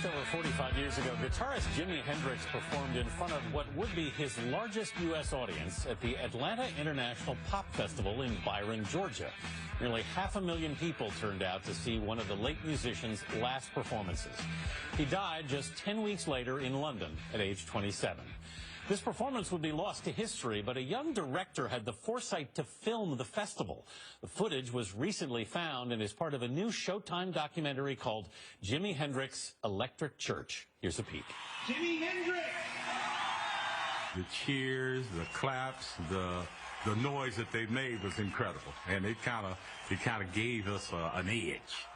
Just over 45 years ago, guitarist Jimi Hendrix performed in front of what would be his largest U.S. audience at the Atlanta International Pop Festival in Byron, Georgia. Nearly 500,000 people turned out to see one of the late musician's last performances. He died just 10 weeks later in London at age 27. This performance would be lost to history, but a young director had the foresight to film the festival. The footage was recently found and is part of a new Showtime documentary called Jimi Hendrix, Electric Church. Here's a peek. Jimi Hendrix! The cheers, the claps, the noise that they made was incredible, and it kind of gave us an edge.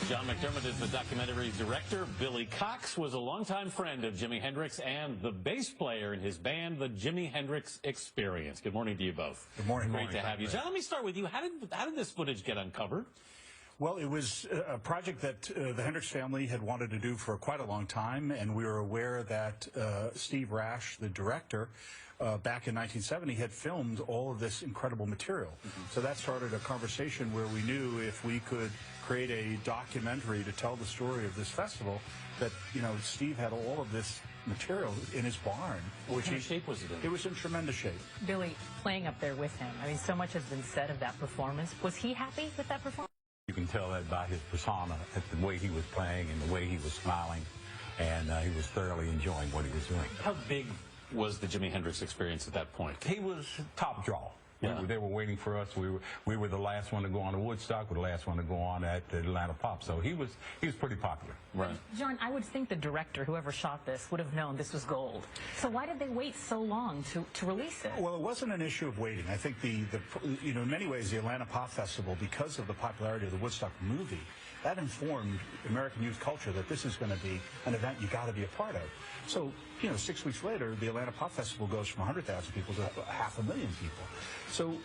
Cox McDermott is the documentary's director. Billy Cox was a longtime friend of Jimi Hendrix and the bass player in his band, the Jimi Hendrix Experience. Good morning to you both. Good morning. Great to have you. John, let me start with you. How did this footage get uncovered? Well, it was a project that the Hendrix family had wanted to do for quite a long time, and we were aware that Steve Rash, the director, back in 1970 had filmed all of this incredible material. So that started a conversation where we knew if we could create a documentary to tell the story of this festival, that, you know, Steve had all of this material in his barn. What kind of shape was it in? It was in tremendous shape. Billy, playing up there with him, I mean, so much has been said of that performance. Was he happy with that performance? You can tell that by his persona, at the way he was playing and the way he was smiling, and he was thoroughly enjoying what he was doing. How big was the Jimi Hendrix Experience at that point? He was top draw. Yeah. They were waiting for us. We were the last one to go on to Woodstock. We were the last one to go on at the Atlanta Pop. So he was pretty popular. Right. John, I would think the director, whoever shot this, would have known this was gold. So why did they wait so long to release it? Well, it wasn't an issue of waiting. I think you know, in many ways, the Atlanta Pop Festival, because of the popularity of the Woodstock movie, that informed American youth culture that this is going to be an event you got to be a part of. So, you know, 6 weeks later, the Atlanta Pop Festival goes from 100,000 people to 500,000 people. So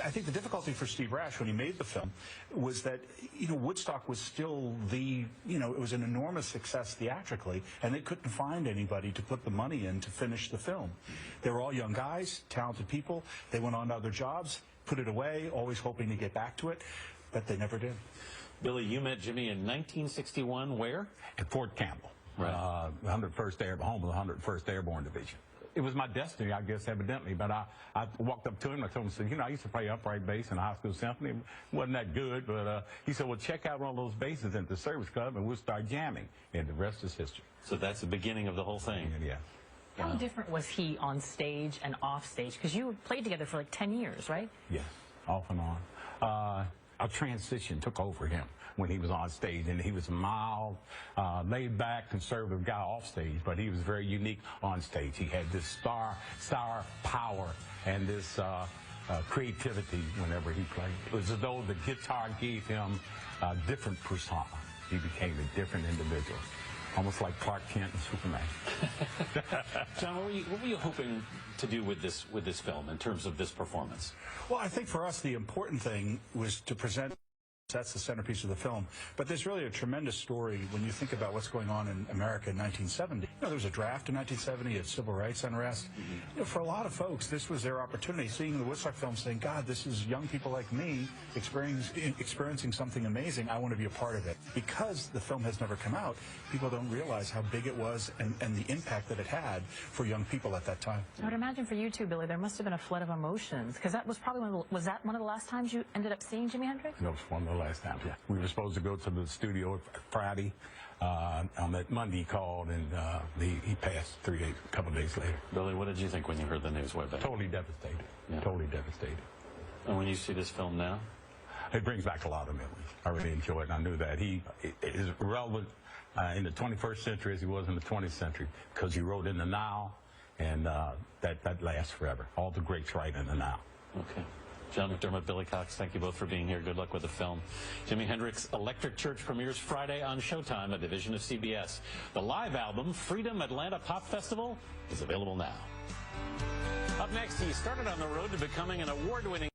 I think the difficulty for Steve Rash when he made the film was that, you know, Woodstock was still it was an enormous success theatrically, and they couldn't find anybody to put the money in to finish the film. They were all young guys, talented people. They went on to other jobs, put it away, always hoping to get back to it, but they never did. Billy, you met Jimi in 1961, where? At Fort Campbell, right. 101st home of the 101st Airborne Division. It was my destiny, I guess, evidently, but I walked up to him and I told him, you know, I used to play upright bass in the high school symphony. It wasn't that good, but he said, well, check out one of those basses at the service club and we'll start jamming. And the rest is history. So that's the beginning of the whole thing. Yeah. How different was he on stage and off stage? Because you played together for like 10 years, right? Yes, off and on. A transition took over him when he was on stage, and he was a mild, laid-back, conservative guy off stage, but he was very unique on stage. He had this star power and this creativity whenever he played. It was as though the guitar gave him a different persona. He became a different individual, almost like Clark Kent and Superman. John, what were you hoping to do with this film in terms of this performance? Well, I think for us the important thing was to present. That's the centerpiece of the film. But there's really a tremendous story when you think about what's going on in America in 1970. You know, there was a draft in 1970, a civil rights unrest. You know, for a lot of folks, this was their opportunity, seeing the Woodstock film, saying, God, this is young people like me experiencing something amazing. I want to be a part of it. Because the film has never come out, people don't realize how big it was and the impact that it had for young people at that time. I would imagine for you too, Billy, there must have been a flood of emotions, because that was probably was that one of the last times you ended up seeing Jimi Hendrix? That was one of the last time. Yeah. We were supposed to go to the studio Friday. On that Monday he called, and he passed a couple days later. Billy, what did you think when you heard the news way back? Totally devastated. Yeah. Totally devastated. And when you see this film now? It brings back a lot of memories. I really enjoy it, and I knew that he is relevant in the 21st century as he was in the 20th century, because he wrote in the now, and that lasts forever. All the greats write in the now. Okay. John McDermott, Billy Cox, thank you both for being here. Good luck with the film. Jimi Hendrix, Electric Church premieres Friday on Showtime, a division of CBS. The live album, Freedom Atlanta Pop Festival, is available now. Up next, he started on the road to becoming an award-winning